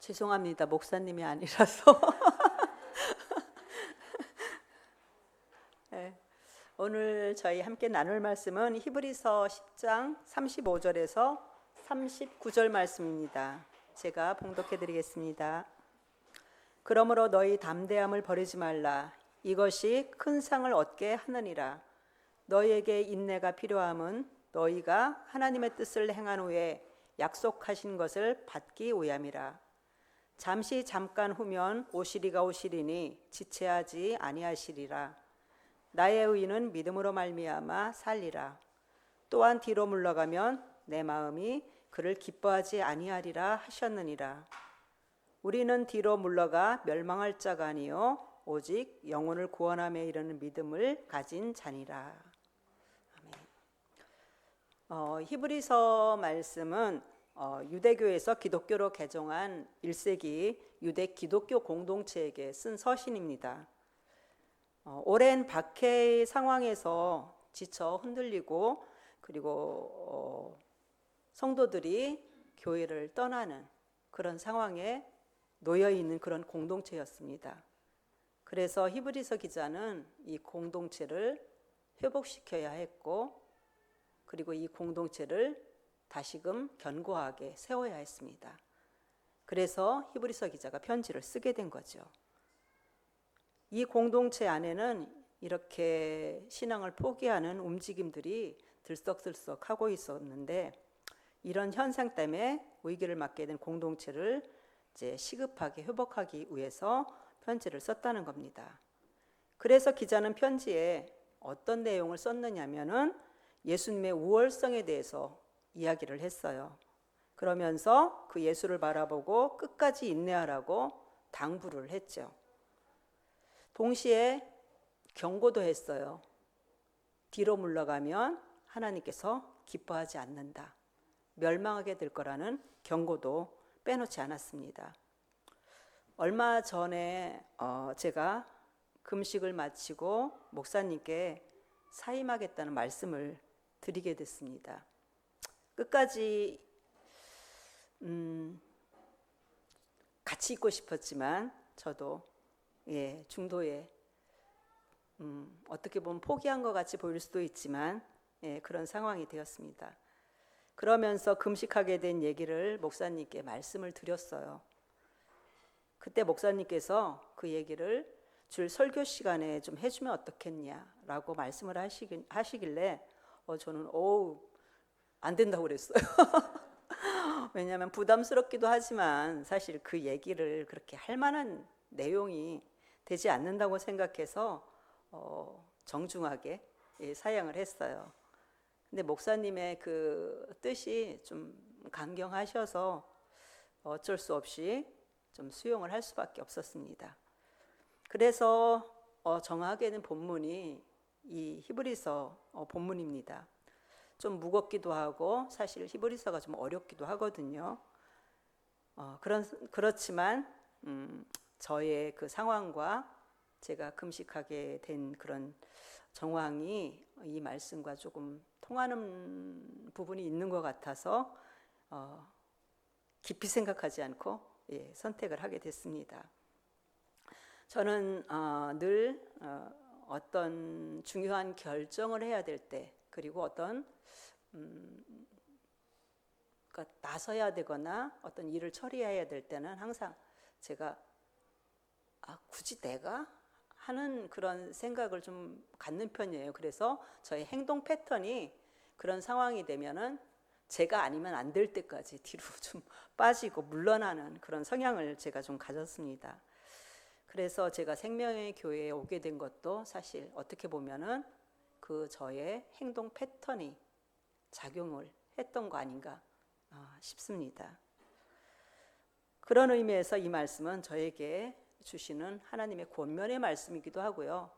죄송합니다. 목사님이 아니라서. 네, 오늘 저희 함께 나눌 말씀은 히브리서 10장 35절에서 39절 말씀입니다. 제가 봉독해 드리겠습니다. 그러므로 너희 담대함을 버리지 말라. 이것이 큰 상을 얻게 하느니라. 너희에게 인내가 필요함은 너희가 하나님의 뜻을 행한 후에 약속하신 것을 받기 위함이라. 잠시 잠깐 후면 오시리가 오시리니 지체하지 아니하시리라. 나의 의인은 믿음으로 말미암아 살리라. 또한 뒤로 물러가면 내 마음이 그를 기뻐하지 아니하리라 하셨느니라. 우리는 뒤로 물러가 멸망할 자가 아니요 오직 영혼을 구원함에 이르는 믿음을 가진 자니라. 아멘. 히브리서 말씀은 유대교에서 기독교로 개종한 1세기 유대 기독교 공동체에게 쓴 서신입니다. 오랜 박해의 상황에서 지쳐 흔들리고 그리고 성도들이 교회를 떠나는 그런 상황에 놓여 있는 그런 공동체였습니다. 그래서 히브리서 기자는 이 공동체를 회복시켜야 했고 그리고 이 공동체를 다시금 견고하게 세워야 했습니다. 그래서 히브리서 기자가 편지를 쓰게 된 거죠. 이 공동체 안에는 이렇게 신앙을 포기하는 움직임들이 들썩들썩 하고 있었는데 이런 현상 때문에 위기를 맞게 된 공동체를 이제 시급하게 회복하기 위해서 편지를 썼다는 겁니다. 그래서 기자는 편지에 어떤 내용을 썼느냐면은 예수님의 우월성에 대해서 이야기를 했어요. 그러면서 그 예수를 바라보고 끝까지 인내하라고 당부를 했죠. 동시에 경고도 했어요. 뒤로 물러가면 하나님께서 기뻐하지 않는다. 멸망하게 될 거라는 경고도 빼놓지 않았습니다. 얼마 전에 제가 금식을 마치고 목사님께 사임하겠다는 말씀을 드리게 됐습니다. 끝까지 같이 있고 싶었지만 저도 중도에 어떻게 보면 포기한 것 같이 보일 수도 있지만 그런 상황이 되었습니다. 그러면서 금식하게 된 얘기를 목사님께 말씀을 드렸어요. 그때 목사님께서 그 얘기를 줄 설교 시간에 좀 해주면 어떻겠냐라고 말씀을 하시길래 저는 안 된다고 그랬어요. 왜냐하면 부담스럽기도 하지만 사실 그 얘기를 그렇게 할 만한 내용이 되지 않는다고 생각해서 정중하게 사양을 했어요. 근데 목사님의 그 뜻이 좀 강경하셔서 어쩔 수 없이 좀 수용을 할 수밖에 없었습니다. 그래서 정하게 된 본문이 이 히브리서 본문입니다. 좀 무겁기도 하고 사실 히브리서가 좀 어렵기도 하거든요. 그렇지만 저의 그 상황과 제가 금식하게 된 그런 정황이 이 말씀과 조금 통하는 부분이 있는 것 같아서 깊이 생각하지 않고 선택을 하게 됐습니다. 저는 늘 어떤 중요한 결정을 해야 될 때 그리고 어떤 그러니까 나서야 되거나 어떤 일을 처리해야 될 때는 항상 제가 굳이 내가 하는 그런 생각을 좀 갖는 편이에요. 그래서 저의 행동 패턴이 그런 상황이 되면은 제가 아니면 안 될 때까지 뒤로 좀 빠지고 물러나는 그런 성향을 제가 좀 가졌습니다. 그래서 제가 생명의 교회에 오게 된 것도 사실 어떻게 보면은 그 저의 행동 패턴이 작용을 했던 거 아닌가 싶습니다. 그런 의미에서 이 말씀은 저에게 주시는 하나님의 권면의 말씀이기도 하고요.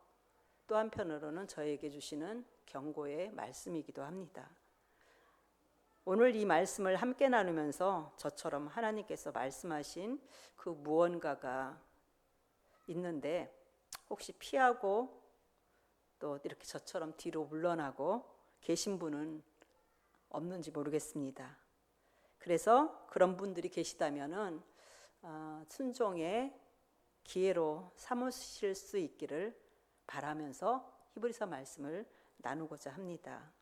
또 한편으로는 저에게 주시는 경고의 말씀이기도 합니다. 오늘 이 말씀을 함께 나누면서 저처럼 하나님께서 말씀하신 그 무언가가 있는데 혹시 피하고 또 이렇게 저처럼 뒤로 물러나고 계신 분은 없는지 모르겠습니다. 그래서 그런 분들이 계시다면은 순종의 기회로 삼으실 수 있기를 바라면서 히브리서 말씀을 나누고자 합니다.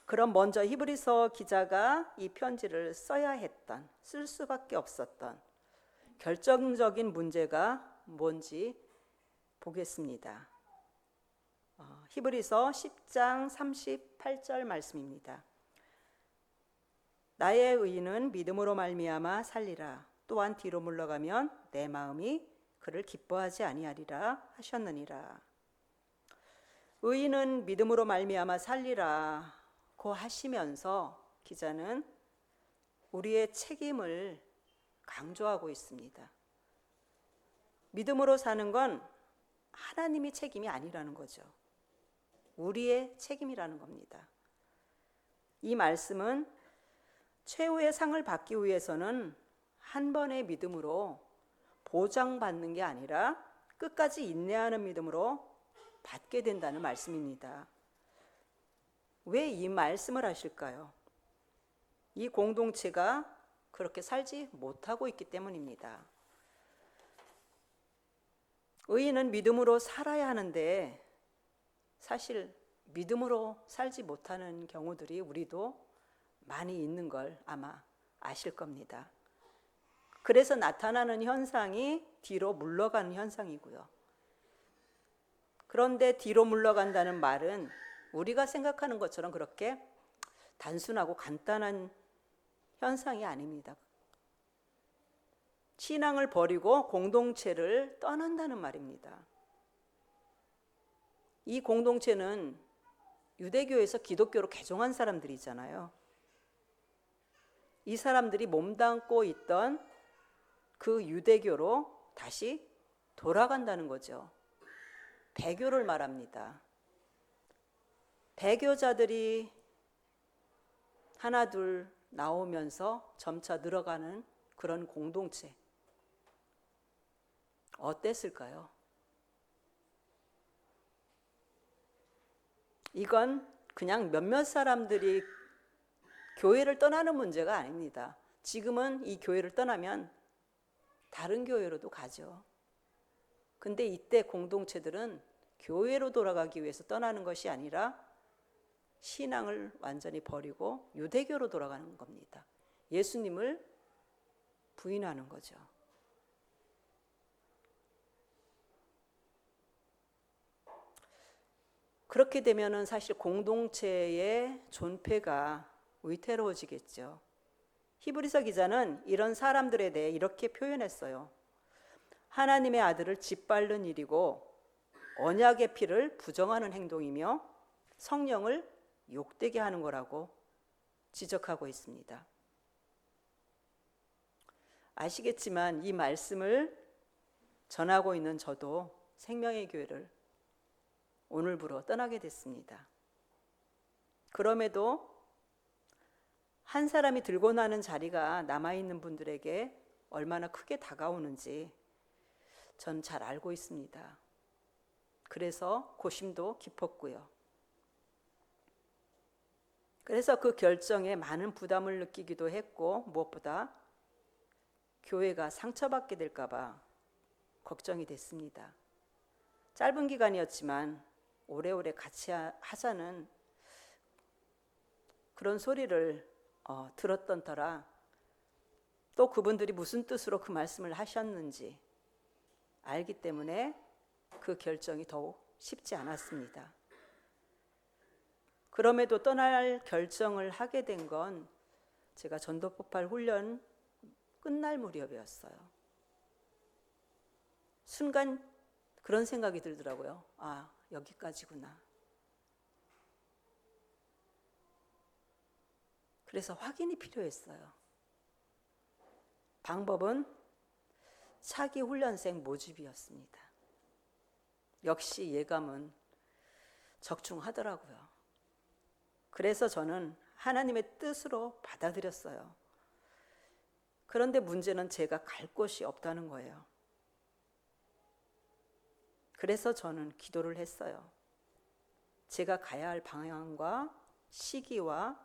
그럼 먼저 히브리서 기자가 이 편지를 써야 했던, 쓸 수밖에 없었던 결정적인 문제가 뭔지 보겠습니다. 히브리서 10장 38절 말씀입니다. 나의 의인은 믿음으로 말미암아 살리라. 또한 뒤로 물러가면 내 마음이 그를 기뻐하지 아니하리라 하셨느니라. 의인은 믿음으로 말미암아 살리라고 하시면서 기자는 우리의 책임을 강조하고 있습니다. 믿음으로 사는 건 하나님의 책임이 아니라는 거죠. 우리의 책임이라는 겁니다. 이 말씀은 최후의 상을 받기 위해서는 한 번의 믿음으로 보장받는 게 아니라 끝까지 인내하는 믿음으로 받게 된다는 말씀입니다. 왜 이 말씀을 하실까요? 이 공동체가 그렇게 살지 못하고 있기 때문입니다. 의인은 믿음으로 살아야 하는데 사실 믿음으로 살지 못하는 경우들이 우리도 많이 있는 걸 아마 아실 겁니다. 그래서 나타나는 현상이 뒤로 물러가는 현상이고요. 그런데 뒤로 물러간다는 말은 우리가 생각하는 것처럼 그렇게 단순하고 간단한 현상이 아닙니다. 신앙을 버리고 공동체를 떠난다는 말입니다. 이 공동체는 유대교에서 기독교로 개종한 사람들이잖아요. 이 사람들이 몸담고 있던 그 유대교로 다시 돌아간다는 거죠. 배교를 말합니다. 배교자들이 하나 둘 나오면서 점차 늘어가는 그런 공동체. 어땠을까요? 이건 그냥 몇몇 사람들이 교회를 떠나는 문제가 아닙니다. 지금은 이 교회를 떠나면 다른 교회로도 가죠. 근데 이때 공동체들은 교회로 돌아가기 위해서 떠나는 것이 아니라 신앙을 완전히 버리고 유대교로 돌아가는 겁니다. 예수님을 부인하는 거죠. 그렇게 되면은 사실 공동체의 존폐가 위태로워지겠죠. 히브리서 기자는 이런 사람들에 대해 이렇게 표현했어요. 하나님의 아들을 짓밟는 일이고 언약의 피를 부정하는 행동이며 성령을 욕되게 하는 거라고 지적하고 있습니다. 아시겠지만 이 말씀을 전하고 있는 저도 생명의 교회를 오늘부로 떠나게 됐습니다. 그럼에도 한 사람이 들고 나는 자리가 남아있는 분들에게 얼마나 크게 다가오는지 전 잘 알고 있습니다. 그래서 고심도 깊었고요. 그래서 그 결정에 많은 부담을 느끼기도 했고 무엇보다 교회가 상처받게 될까 봐 걱정이 됐습니다. 짧은 기간이었지만 오래오래 같이 하자는 그런 소리를 들었던 터라 또 그분들이 무슨 뜻으로 그 말씀을 하셨는지 알기 때문에 그 결정이 더욱 쉽지 않았습니다. 그럼에도 떠날 결정을 하게 된 건 제가 전도폭발 훈련 끝날 무렵이었어요. 순간 그런 생각이 들더라고요. 아, 여기까지구나. 그래서 확인이 필요했어요. 방법은 차기 훈련생 모집이었습니다. 역시 예감은 적중하더라고요. 그래서 저는 하나님의 뜻으로 받아들였어요. 그런데 문제는 제가 갈 곳이 없다는 거예요. 그래서 저는 기도를 했어요. 제가 가야 할 방향과 시기와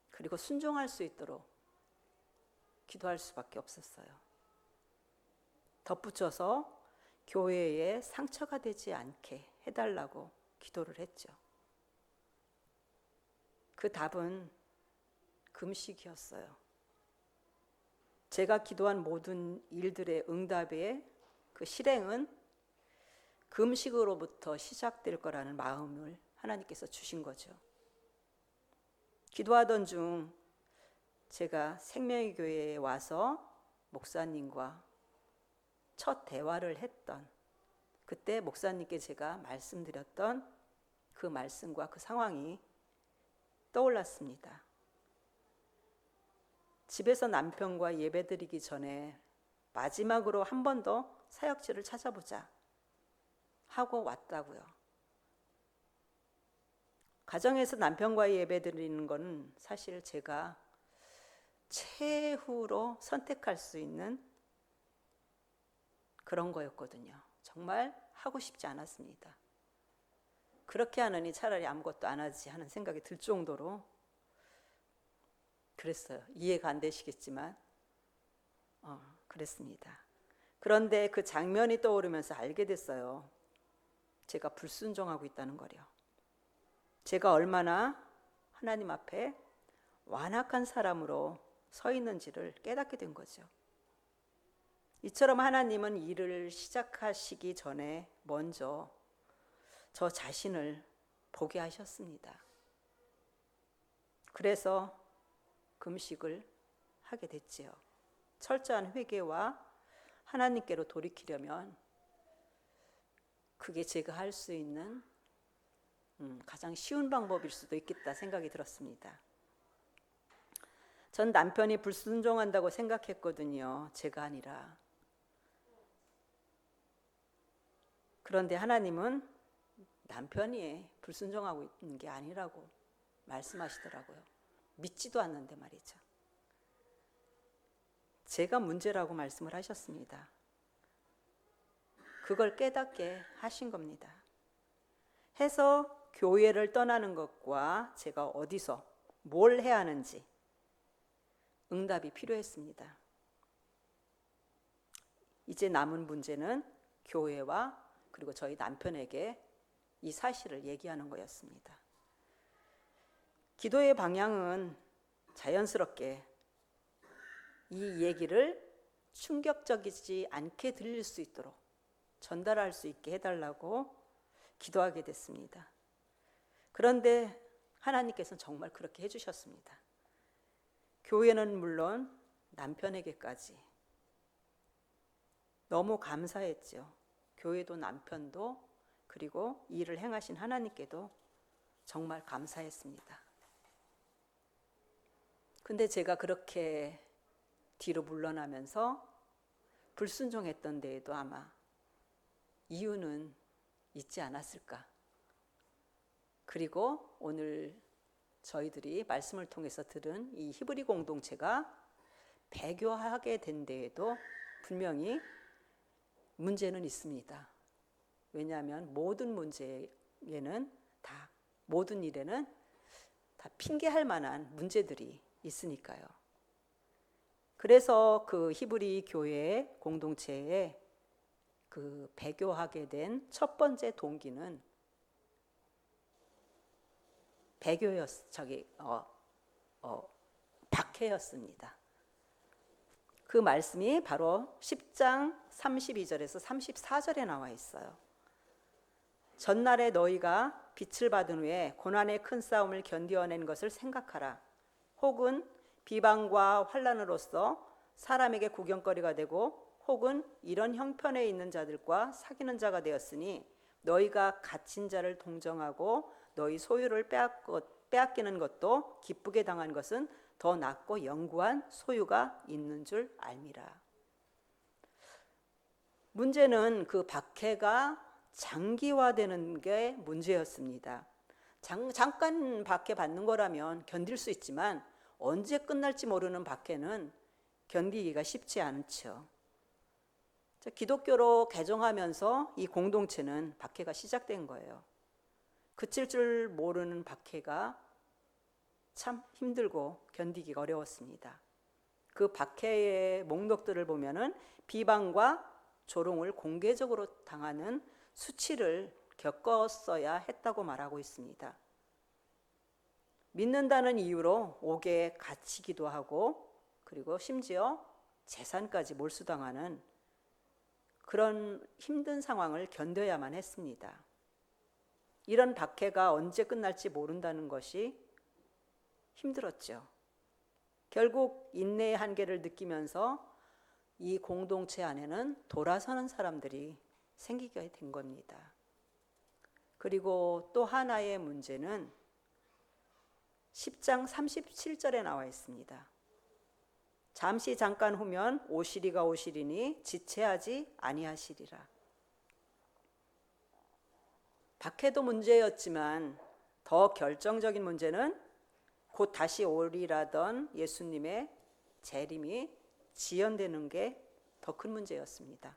그리고 순종할 수 있도록 기도할 수밖에 없었어요. 덧붙여서 교회에 상처가 되지 않게 해달라고 기도를 했죠. 그 답은 금식이었어요. 제가 기도한 모든 일들의 응답의 그 실행은 금식으로부터 시작될 거라는 마음을 하나님께서 주신 거죠. 기도하던 중 제가 생명의 교회에 와서 목사님과 첫 대화를 했던, 그때 목사님께 제가 말씀드렸던 그 말씀과 그 상황이 떠올랐습니다. 집에서 남편과 예배드리기 전에 마지막으로 한 번 더 사역지를 찾아보자 하고 왔다고요. 가정에서 남편과 예배드리는 건 사실 제가 최후로 선택할 수 있는 그런 거였거든요. 정말 하고 싶지 않았습니다. 그렇게 하느니 차라리 아무것도 안 하지 하는 생각이 들 정도로 그랬어요. 이해가 안 되시겠지만 그랬습니다. 그런데 그 장면이 떠오르면서 알게 됐어요. 제가 불순종하고 있다는 거요. 제가 얼마나 하나님 앞에 완악한 사람으로 서 있는지를 깨닫게 된 거죠. 이처럼 하나님은 일을 시작하시기 전에 먼저 저 자신을 보게 하셨습니다. 그래서 금식을 하게 됐지요. 철저한 회개와 하나님께로 돌이키려면 그게 제가 할 수 있는 가장 쉬운 방법일 수도 있겠다 생각이 들었습니다. 전 남편이 불순종한다고 생각했거든요. 제가 아니라. 그런데 하나님은 남편이 불순종하고 있는 게 아니라고 말씀하시더라고요. 믿지도 않는데 말이죠. 제가 문제라고 말씀을 하셨습니다. 그걸 깨닫게 하신 겁니다. 해서 교회를 떠나는 것과 제가 어디서 뭘 해야 하는지 응답이 필요했습니다. 이제 남은 문제는 교회와 그리고 저희 남편에게 이 사실을 얘기하는 거였습니다. 기도의 방향은 자연스럽게 이 얘기를 충격적이지 않게 들릴 수 있도록 전달할 수 있게 해달라고 기도하게 됐습니다. 그런데 하나님께서는 정말 그렇게 해주셨습니다. 교회는 물론 남편에게까지 너무 감사했죠. 교회도 남편도 그리고 이 일을 행하신 하나님께도 정말 감사했습니다. 근데 제가 그렇게 뒤로 물러나면서 불순종했던 데에도 아마 이유는 있지 않았을까. 그리고 오늘 저희들이 말씀을 통해서 들은 이 히브리 공동체가 배교하게 된 데에도 분명히 문제는 있습니다. 왜냐하면 모든 문제에는 다, 모든 일에는 다 핑계할 만한 문제들이 있으니까요. 그래서 그 히브리 교회 공동체에 그 배교하게 된 첫 번째 동기는 박해였습니다. 그 말씀이 바로 10장 32절에서 34절에 나와 있어요. 전날에 너희가 빛을 받은 후에 고난의 큰 싸움을 견디어낸 것을 생각하라. 혹은 비방과 환난으로서 사람에게 구경거리가 되고 혹은 이런 형편에 있는 자들과 사귀는 자가 되었으니 너희가 갇힌 자를 동정하고 너희 소유를 빼앗기는 것도 기쁘게 당한 것은 더 낫고 영구한 소유가 있는 줄 알미라. 문제는 그 박해가 장기화되는 게 문제였습니다. 잠깐 박해 받는 거라면 견딜 수 있지만 언제 끝날지 모르는 박해는 견디기가 쉽지 않죠. 기독교로 개종하면서 이 공동체는 박해가 시작된 거예요. 그칠 줄 모르는 박해가 참 힘들고 견디기가 어려웠습니다. 그 박해의 목록들을 보면은 비방과 조롱을 공개적으로 당하는 수치를 겪었어야 했다고 말하고 있습니다. 믿는다는 이유로 옥에 갇히기도 하고 그리고 심지어 재산까지 몰수당하는 그런 힘든 상황을 견뎌야만 했습니다. 이런 박해가 언제 끝날지 모른다는 것이 힘들었죠. 결국 인내의 한계를 느끼면서 이 공동체 안에는 돌아서는 사람들이 생기게 된 겁니다. 그리고 또 하나의 문제는 10장 37절에 나와 있습니다. 잠시 잠깐 후면 오시리가 오시리니 지체하지 아니하시리라. 박해도 문제였지만 더 결정적인 문제는 곧 다시 오리라던 예수님의 재림이 지연되는 게 더 큰 문제였습니다.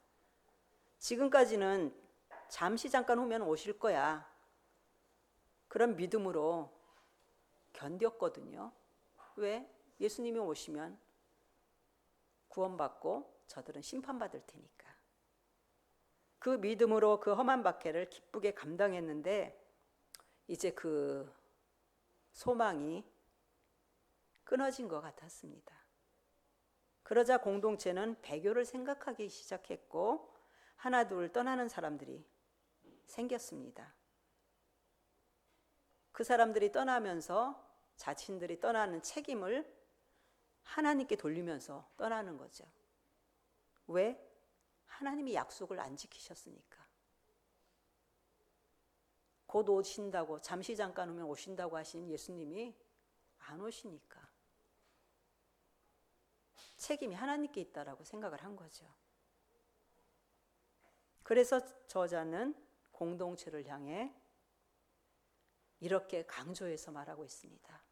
지금까지는 잠시 잠깐 후면 오실 거야. 그런 믿음으로 견뎠거든요. 왜? 예수님이 오시면 구원받고 저들은 심판받을 테니까. 그 믿음으로 그 험한 박해를 기쁘게 감당했는데 이제 그 소망이 끊어진 것 같았습니다. 그러자 공동체는 배교를 생각하기 시작했고 하나둘 떠나는 사람들이 생겼습니다. 그 사람들이 떠나면서 자신들이 떠나는 책임을 하나님께 돌리면서 떠나는 거죠. 왜? 하나님이 약속을 안 지키셨으니까. 곧 오신다고, 잠시 잠깐 후면 오신다고 하신 예수님이 안 오시니까 책임이 하나님께 있다라고 생각을 한 거죠. 그래서 저자는 공동체를 향해 이렇게 강조해서 말하고 있습니다.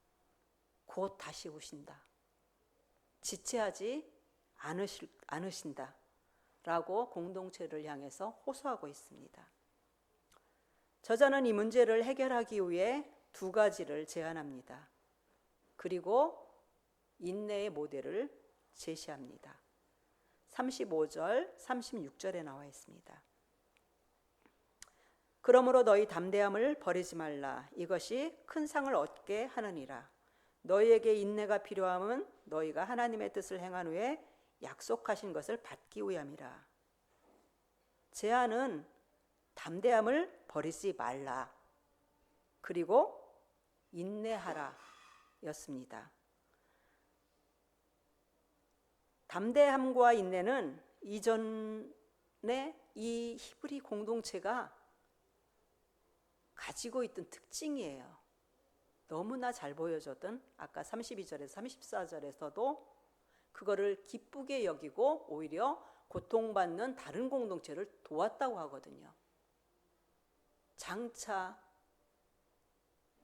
곧 다시 오신다. 지체하지 않으신다. 라고 공동체를 향해서 호소하고 있습니다. 저자는 이 문제를 해결하기 위해 두 가지를 제안합니다. 그리고 인내의 모델을 제시합니다. 35절, 36절에 나와 있습니다. 그러므로 너희 담대함을 버리지 말라. 이것이 큰 상을 얻게 하느니라. 너희에게 인내가 필요함은 너희가 하나님의 뜻을 행한 후에 약속하신 것을 받기 위함이라. 제안은 담대함을 버리지 말라. 그리고 인내하라 였습니다. 담대함과 인내는 이전에 이 히브리 공동체가 가지고 있던 특징이에요. 너무나 잘 보여줬던 아까 32절에서 34절에서도 그거를 기쁘게 여기고 오히려 고통받는 다른 공동체를 도왔다고 하거든요. 장차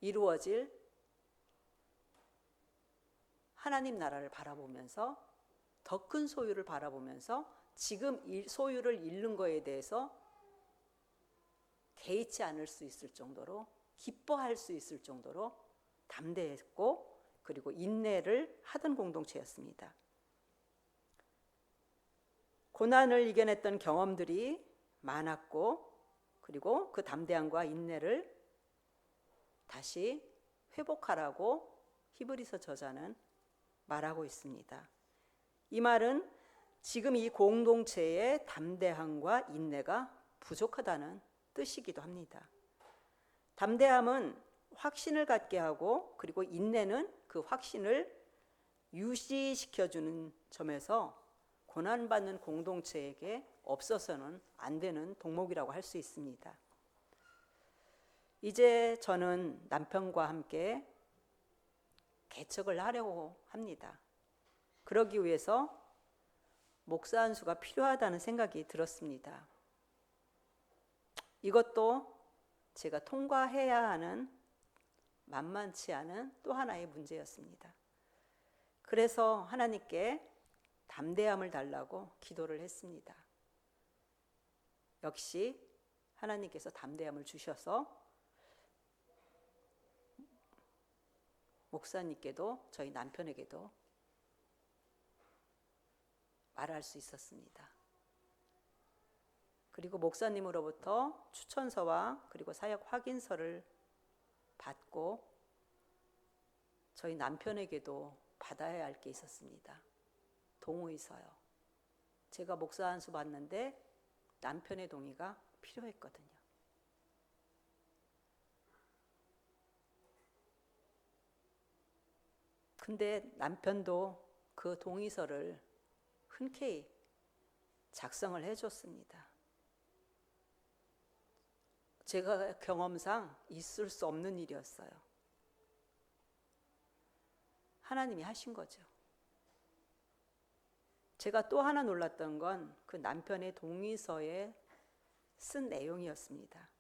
이루어질 하나님 나라를 바라보면서 더 큰 소유를 바라보면서 지금 소유를 잃는 거에 대해서 개의치 않을 수 있을 정도로 기뻐할 수 있을 정도로 담대했고 그리고 인내를 하던 공동체였습니다. 고난을 이겨냈던 경험들이 많았고 그리고 그 담대함과 인내를 다시 회복하라고 히브리서 저자는 말하고 있습니다. 이 말은 지금 이 공동체의 담대함과 인내가 부족하다는 뜻이기도 합니다. 담대함은 확신을 갖게 하고 그리고 인내는 그 확신을 유지시켜주는 점에서 고난받는 공동체에게 없어서는 안 되는 덕목이라고 할 수 있습니다. 이제 저는 남편과 함께 개척을 하려고 합니다. 그러기 위해서 목사 한 수가 필요하다는 생각이 들었습니다. 이것도 제가 통과해야 하는 만만치 않은 또 하나의 문제였습니다. 그래서 하나님께 담대함을 달라고 기도를 했습니다. 역시 하나님께서 담대함을 주셔서 목사님께도 저희 남편에게도 말할 수 있었습니다. 그리고 목사님으로부터 추천서와 그리고 사역 확인서를 받고 저희 남편에게도 받아야 할 게 있었습니다. 동의서요. 제가 목사 안수 받는데 남편의 동의가 필요했거든요. 근데 남편도 그 동의서를 흔쾌히 작성을 해줬습니다. 제가 경험상 있을 수 없는 일이었어요. 하나님이 하신 거죠. 제가 또 하나 놀랐던 건 그 남편의 동의서에 쓴 내용이었습니다.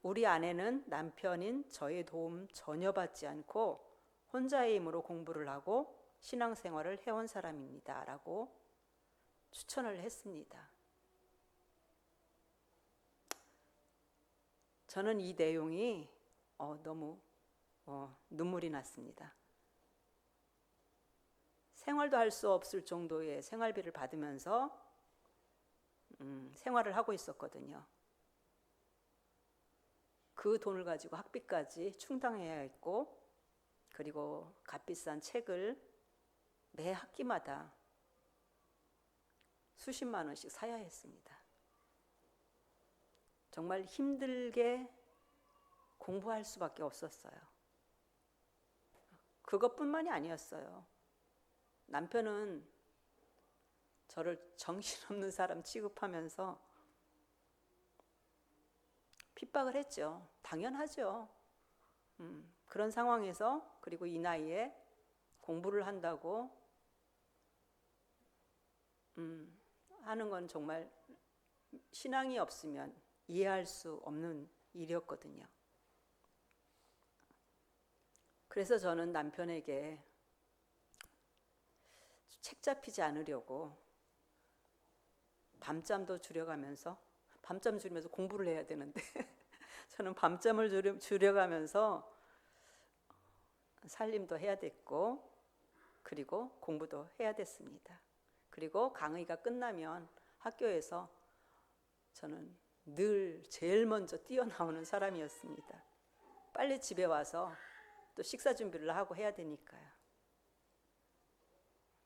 우리 아내는 남편인 저의 도움 전혀 받지 않고 혼자의 힘으로 공부를 하고 신앙생활을 해온 사람입니다. 라고 추천을 했습니다. 저는 이 내용이 너무 눈물이 났습니다. 생활도 할 수 없을 정도의 생활비를 받으면서 생활을 하고 있었거든요. 그 돈을 가지고 학비까지 충당해야 했고, 그리고 값비싼 책을 매 학기마다 수십만 원씩 사야 했습니다. 정말 힘들게 공부할 수밖에 없었어요. 그것뿐만이 아니었어요. 남편은 저를 정신없는 사람 취급하면서 핍박을 했죠. 당연하죠. 그런 상황에서, 그리고 이 나이에 공부를 한다고 하는 건 정말 신앙이 없으면 이해할 수 없는 일이었거든요. 그래서 저는 남편에게 책 잡히지 않으려고 밤잠도 줄여가면서, 밤잠 줄이면서 공부를 해야 되는데 저는 밤잠을 줄여가면서 살림도 해야 됐고, 그리고 공부도 해야 됐습니다. 그리고 강의가 끝나면 학교에서 저는 늘 제일 먼저 뛰어나오는 사람이었습니다. 빨리 집에 와서 또 식사 준비를 하고 해야 되니까요.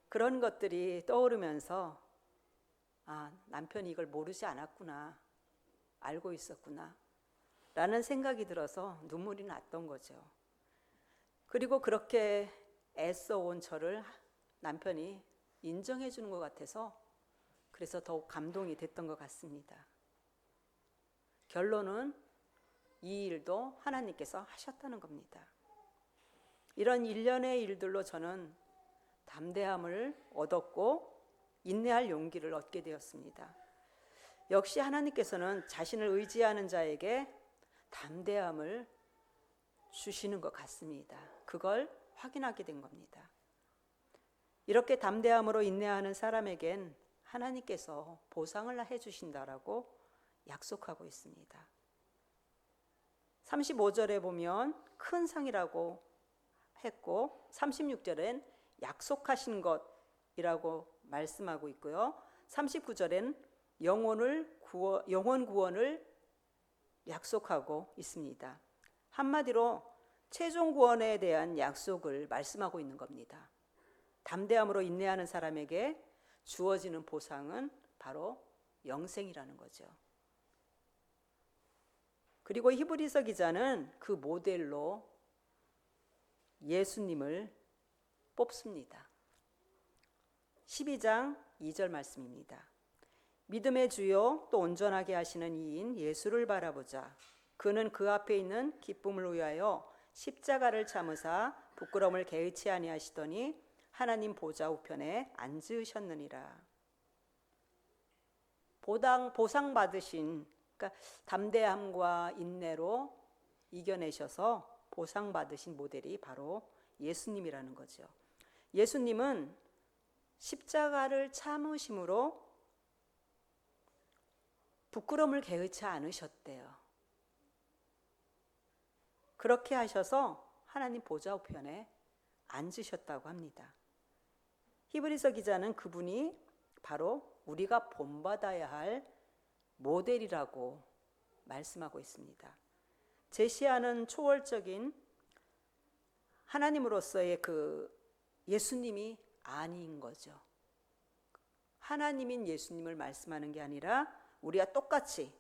그런 것들이 떠오르면서 남편이 이걸 모르지 않았구나, 알고 있었구나 라는 생각이 들어서 눈물이 났던 거죠. 그리고 그렇게 애써온 저를 남편이 인정해 주는 것 같아서, 그래서 더욱 감동이 됐던 것 같습니다. 결론은 이 일도 하나님께서 하셨다는 겁니다. 이런 일련의 일들로 저는 담대함을 얻었고 인내할 용기를 얻게 되었습니다. 역시 하나님께서는 자신을 의지하는 자에게 담대함을 주시는 것 같습니다. 그걸 확인하게 된 겁니다. 이렇게 담대함으로 인내하는 사람에겐 하나님께서 보상을 해주신다라고 약속하고 있습니다. 35절에 보면 큰 상이라고 했고, 36절엔 약속하신 것이라고 말씀하고 있고요. 39절엔 영혼 구원을 약속하고 있습니다. 한마디로 최종 구원에 대한 약속을 말씀하고 있는 겁니다. 담대함으로 인내하는 사람에게 주어지는 보상은 바로 영생이라는 거죠. 그리고 히브리서 기자는 그 모델로 예수님을 뽑습니다. 12장 2절 말씀입니다. 믿음의 주요 또 온전하게 하시는 이인 예수를 바라보자. 그는 그 앞에 있는 기쁨을 위하여 십자가를 참으사 부끄러움을 개의치 아니하시더니 하나님 보좌 우편에 앉으셨느니라. 보상 받으신, 그러니까 담대함과 인내로 이겨내셔서 보상 받으신 모델이 바로 예수님이라는 거죠. 예수님은 십자가를 참으심으로 부끄러움을 개의치 않으셨대요. 그렇게 하셔서 하나님 보좌 우편에 앉으셨다고 합니다. 히브리서 기자는 그분이 바로 우리가 본받아야 할 모델이라고 말씀하고 있습니다. 제시하는 초월적인 하나님으로서의 그 예수님이 아닌 거죠. 하나님인 예수님을 말씀하는 게 아니라 우리가 똑같이,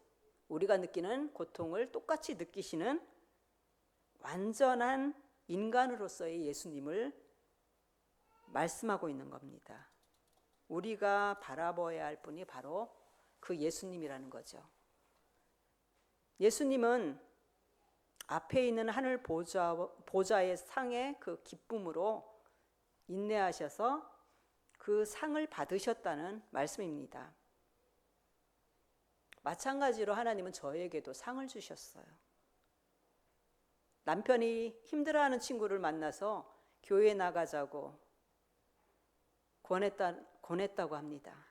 우리가 느끼는 고통을 똑같이 느끼시는 완전한 인간으로서의 예수님을 말씀하고 있는 겁니다. 우리가 바라봐야 할 분이 바로 그 예수님이라는 거죠. 예수님은 앞에 있는 하늘 보좌의 상의 그 기쁨으로 인내하셔서 그 상을 받으셨다는 말씀입니다. 마찬가지로 하나님은 저에게도 상을 주셨어요. 남편이 힘들어하는 친구를 만나서 교회에 나가자고 권했다고 합니다.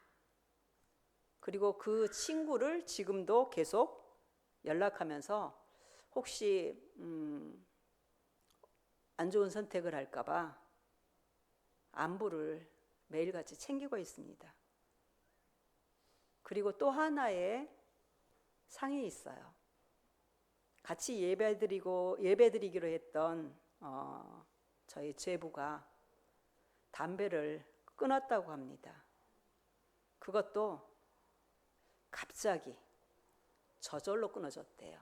그리고 그 친구를 지금도 계속 연락하면서 혹시 안 좋은 선택을 할까 봐 안부를 매일같이 챙기고 있습니다. 그리고 또 하나의 상이 있어요. 같이 예배드리기로 했던 저희 제부가 담배를 끊었다고 합니다. 그것도 갑자기 저절로 끊어졌대요.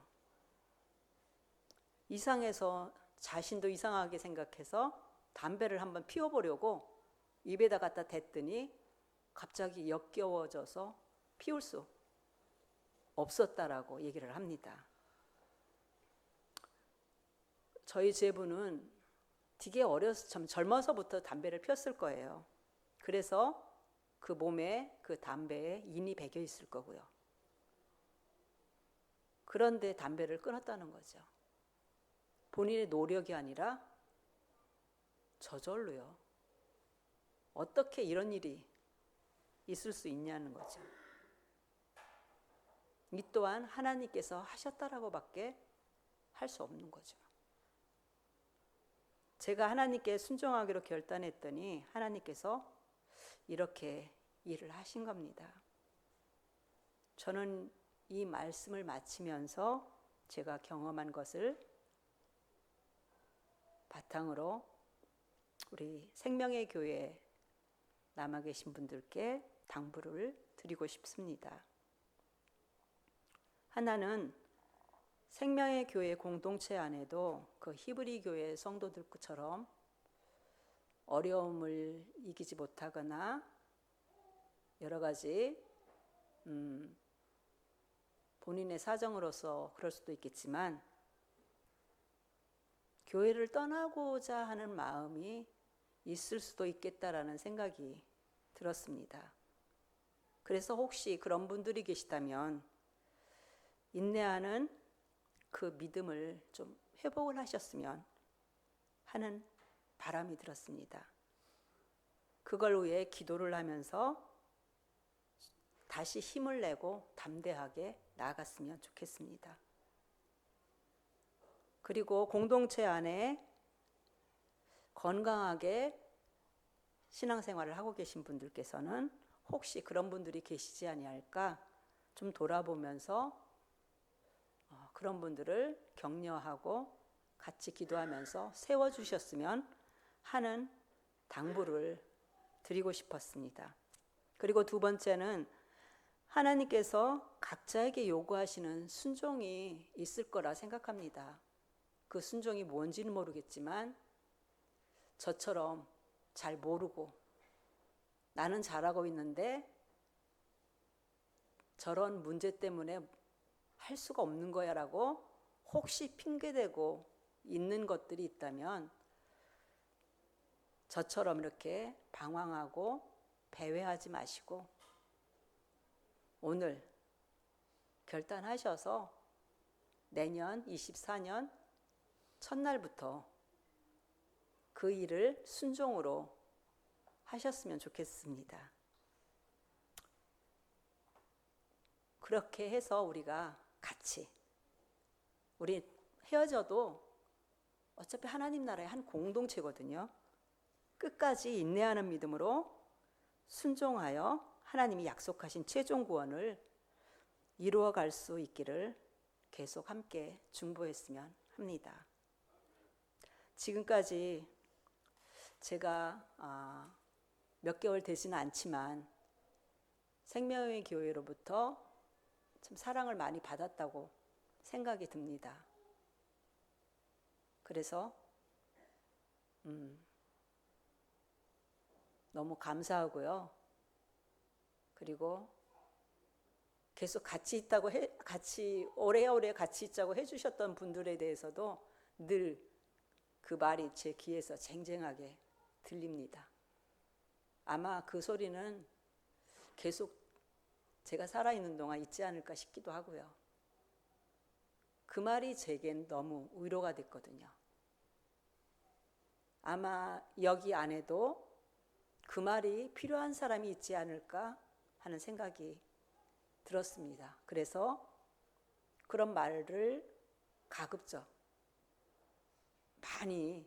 이상해서 자신도 이상하게 생각해서 담배를 한번 피워보려고 입에다 갖다 댔더니 갑자기 역겨워져서 피울 수 없었다라고 얘기를 합니다. 저희 제부는 되게 참 젊어서부터 담배를 피웠을 거예요. 그래서 그 몸에 그 담배에 인이 배겨 있을 거고요. 그런데 담배를 끊었다는 거죠. 본인의 노력이 아니라 저절로요. 어떻게 이런 일이 있을 수 있냐는 거죠. 이 또한 하나님께서 하셨다라고밖에 할 수 없는 거죠. 제가 하나님께 순종하기로 결단했더니 하나님께서 이렇게 일을 하신 겁니다. 저는 이 말씀을 마치면서 제가 경험한 것을 바탕으로 우리 생명의 교회 남아 계신 분들께 당부를 드리고 싶습니다. 하나는 생명의 교회 공동체 안에도 그 히브리 교회 성도들처럼 어려움을 이기지 못하거나 여러 가지 본인의 사정으로서 그럴 수도 있겠지만 교회를 떠나고자 하는 마음이 있을 수도 있겠다라는 생각이 들었습니다. 그래서 혹시 그런 분들이 계시다면 인내하는 그 믿음을 좀 회복을 하셨으면 하는 바람이 들었습니다. 그걸 위해 기도를 하면서 다시 힘을 내고 담대하게 나아갔으면 좋겠습니다. 그리고 공동체 안에 건강하게 신앙생활을 하고 계신 분들께서는 혹시 그런 분들이 계시지 아니할까 좀 돌아보면서 그런 분들을 격려하고 같이 기도하면서 세워주셨으면 하는 당부를 드리고 싶었습니다. 그리고 두 번째는 하나님께서 각자에게 요구하시는 순종이 있을 거라 생각합니다. 그 순종이 뭔지는 모르겠지만 저처럼 잘 모르고 나는 잘하고 있는데 저런 문제 때문에 할 수가 없는 거야 라고 혹시 핑계대고 있는 것들이 있다면 저처럼 이렇게 방황하고 배회하지 마시고 오늘 결단하셔서 내년 24년 첫날부터 그 일을 순종으로 하셨으면 좋겠습니다. 그렇게 해서 우리가 같이 우리 헤어져도 어차피 하나님 나라의 한 공동체거든요. 끝까지 인내하는 믿음으로 순종하여 하나님이 약속하신 최종 구원을 이루어 갈 수 있기를 계속 함께 중보했으면 합니다. 지금까지 제가 몇 개월 되지는 않지만 생명의 교회로부터 참 사랑을 많이 받았다고 생각이 듭니다. 그래서 너무 감사하고요. 그리고 계속 같이 오래오래 같이 있자고 해주셨던 분들에 대해서도 늘 그 말이 제 귀에서 쟁쟁하게 들립니다. 아마 그 소리는 계속 제가 살아있는 동안 있지 않을까 싶기도 하고요. 그 말이 제겐 너무 위로가 됐거든요. 아마 여기 안에도 그 말이 필요한 사람이 있지 않을까 하는 생각이 들었습니다. 그래서 그런 말을 가급적 많이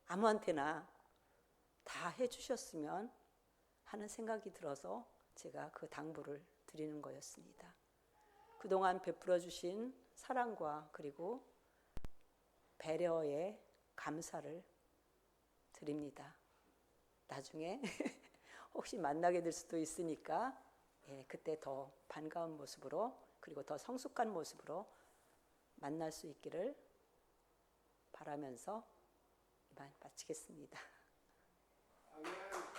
아무한테나 다 해주셨으면 하는 생각이 들어서 제가 그 당부를 드리는 거였습니다. 그동안 베풀어 주신 사랑과 그리고 배려에 감사를 드립니다. 나중에 혹시 만나게 될 수도 있으니까 그때 더 반가운 모습으로 그리고 더 성숙한 모습으로 만날 수 있기를 바라면서 이만 마치겠습니다. 아멘.